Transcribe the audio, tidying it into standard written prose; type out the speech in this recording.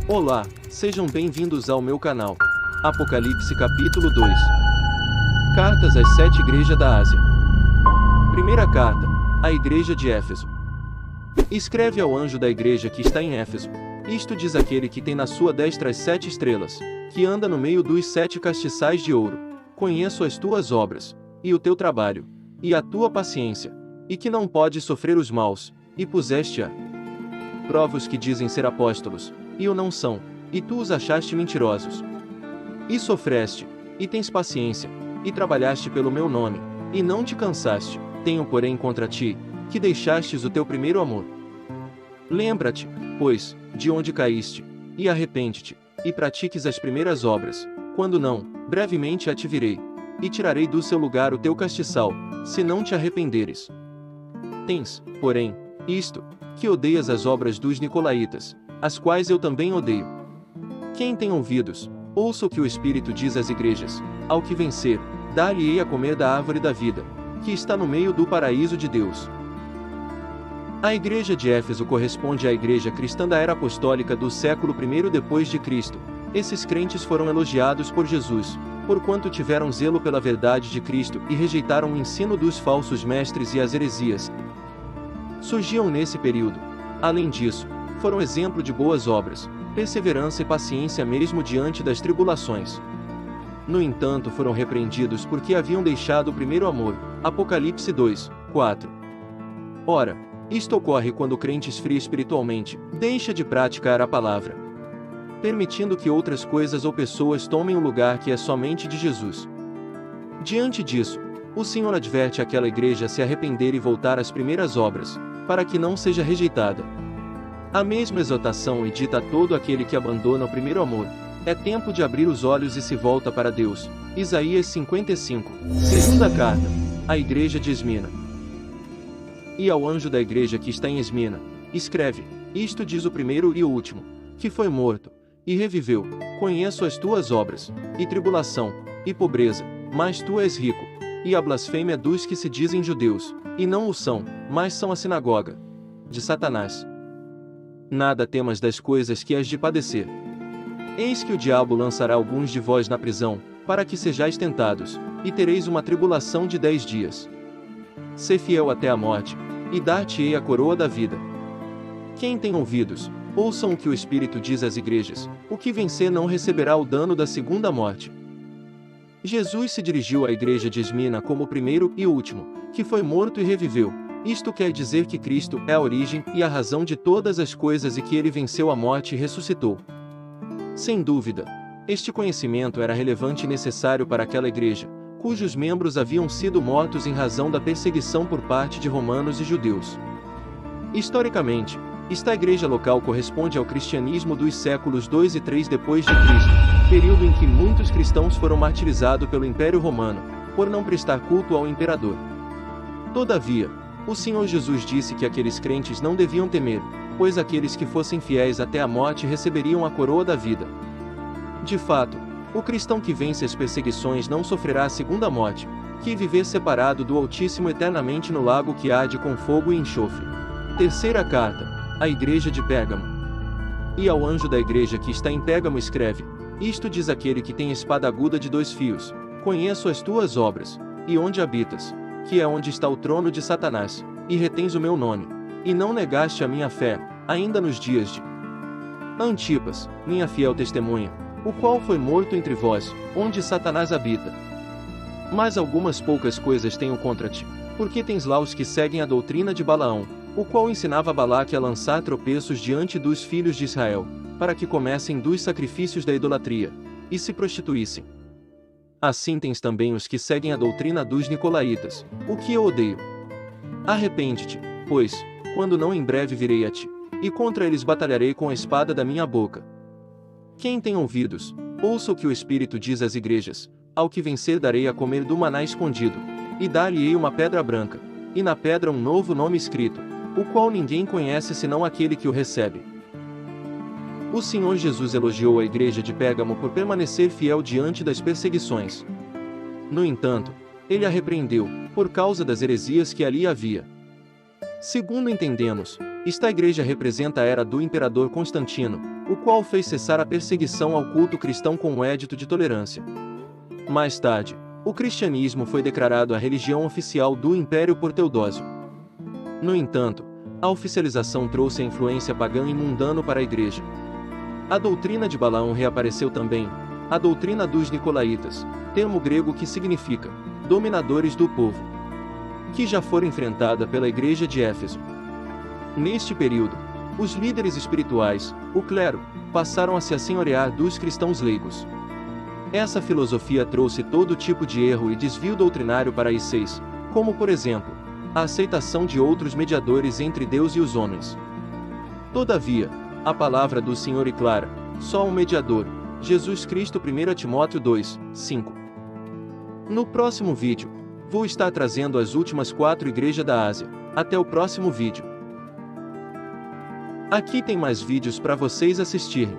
Olá, sejam bem-vindos ao meu canal. Apocalipse capítulo 2. Cartas às 7 igrejas da Ásia. Primeira carta, à igreja de Éfeso. Escreve ao anjo da igreja que está em Éfeso. Isto diz aquele que tem na sua destra as 7 estrelas, que anda no meio dos 7 castiçais de ouro. Conheço as tuas obras, e o teu trabalho, e a tua paciência, e que não podes sofrer os maus, e puseste a prova os que dizem ser apóstolos, e o não são, e tu os achaste mentirosos. E sofreste, e tens paciência, e trabalhaste pelo meu nome, e não te cansaste. Tenho porém contra ti, que deixastes o teu primeiro amor. Lembra-te, pois, de onde caíste, e arrepende-te, e pratiques as primeiras obras. Quando não, brevemente a te virei, e tirarei do seu lugar o teu castiçal, se não te arrependeres. Tens, porém, isto, que odeias as obras dos nicolaítas, as quais eu também odeio. Quem tem ouvidos, ouça o que o Espírito diz às igrejas. Ao que vencer, dar-lhe-ei a comer da árvore da vida, que está no meio do paraíso de Deus. A igreja de Éfeso corresponde à igreja cristã da era apostólica do século I depois de Cristo. Esses crentes foram elogiados por Jesus, porquanto tiveram zelo pela verdade de Cristo e rejeitaram o ensino dos falsos mestres e as heresias. Surgiam nesse período. Além disso, foram exemplo de boas obras, perseverança e paciência mesmo diante das tribulações. No entanto, foram repreendidos porque haviam deixado o primeiro amor. Apocalipse 2, 4. Ora, isto ocorre quando o crente esfria espiritualmente, deixa de praticar a palavra, permitindo que outras coisas ou pessoas tomem o lugar que é somente de Jesus. Diante disso, o Senhor adverte aquela igreja a se arrepender e voltar às primeiras obras, para que não seja rejeitada. A mesma exortação é dita a todo aquele que abandona o primeiro amor. É tempo de abrir os olhos e se volta para Deus. Isaías 55. Segunda carta, à igreja de Esmina. E ao anjo da igreja que está em Esmina, escreve: isto diz o primeiro e o último, que foi morto, e reviveu. Conheço as tuas obras, e tribulação, e pobreza, mas tu és rico, e a blasfêmia dos que se dizem judeus, e não o são, mas são a sinagoga de Satanás. Nada temas das coisas que has de padecer. Eis que o diabo lançará alguns de vós na prisão, para que sejais tentados, e tereis uma tribulação de 10 dias. Sê fiel até a morte, e dar-te-ei a coroa da vida. Quem tem ouvidos, ouçam o que o Espírito diz às igrejas. O que vencer não receberá o dano da segunda morte. Jesus se dirigiu à igreja de Esmina como o primeiro e último, que foi morto e reviveu. Isto quer dizer que Cristo é a origem e a razão de todas as coisas e que ele venceu a morte e ressuscitou. Sem dúvida, este conhecimento era relevante e necessário para aquela igreja, cujos membros haviam sido mortos em razão da perseguição por parte de romanos e judeus. Historicamente, esta igreja local corresponde ao cristianismo dos séculos 2 e 3 depois de Cristo, período em que muitos cristãos foram martirizados pelo Império Romano, por não prestar culto ao imperador. Todavia, o Senhor Jesus disse que aqueles crentes não deviam temer, pois aqueles que fossem fiéis até a morte receberiam a coroa da vida. De fato, o cristão que vence as perseguições não sofrerá a segunda morte, que viver separado do Altíssimo eternamente no lago que arde com fogo e enxofre. Terceira carta, à igreja de Pérgamo. E ao anjo da igreja que está em Pérgamo escreve: isto diz aquele que tem espada aguda de 2 fios. Conheço as tuas obras, e onde habitas, que é onde está o trono de Satanás, e retens o meu nome, e não negaste a minha fé, ainda nos dias de Antipas, minha fiel testemunha, o qual foi morto entre vós, onde Satanás habita. Mas algumas poucas coisas tenho contra ti, porque tens lá os que seguem a doutrina de Balaão, o qual ensinava Balaque a lançar tropeços diante dos filhos de Israel, para que comessem dos sacrifícios da idolatria, e se prostituíssem. Assim tens também os que seguem a doutrina dos nicolaítas, o que eu odeio. Arrepende-te, pois, quando não em breve virei a ti, e contra eles batalharei com a espada da minha boca. Quem tem ouvidos, ouça o que o Espírito diz às igrejas. Ao que vencer darei a comer do maná escondido, e dar-lhe-ei uma pedra branca, e na pedra um novo nome escrito, o qual ninguém conhece senão aquele que o recebe. O Senhor Jesus elogiou a igreja de Pérgamo por permanecer fiel diante das perseguições. No entanto, ele a repreendeu, por causa das heresias que ali havia. Segundo entendemos, Esta igreja representa a era do imperador Constantino, o qual fez cessar a perseguição ao culto cristão com o Edito de Tolerância. Mais tarde, o cristianismo foi declarado a religião oficial do Império por Teodósio. No entanto, a oficialização trouxe a influência pagã e mundana para a igreja. A doutrina de Balaão reapareceu também, a doutrina dos Nicolaítas, termo grego que significa dominadores do povo, que já foi enfrentada pela igreja de Éfeso. Neste período, os líderes espirituais, o clero, passaram a se assenhorear dos cristãos leigos. Essa filosofia trouxe todo tipo de erro e desvio doutrinário para os seis, como por exemplo, a aceitação de outros mediadores entre Deus e os homens. Todavia, a palavra do Senhor é clara: só um mediador, Jesus Cristo. 1 Timóteo 2, 5. No próximo vídeo, vou estar trazendo as últimas 4 igrejas da Ásia. Até o próximo vídeo. Aqui tem mais vídeos para vocês assistirem.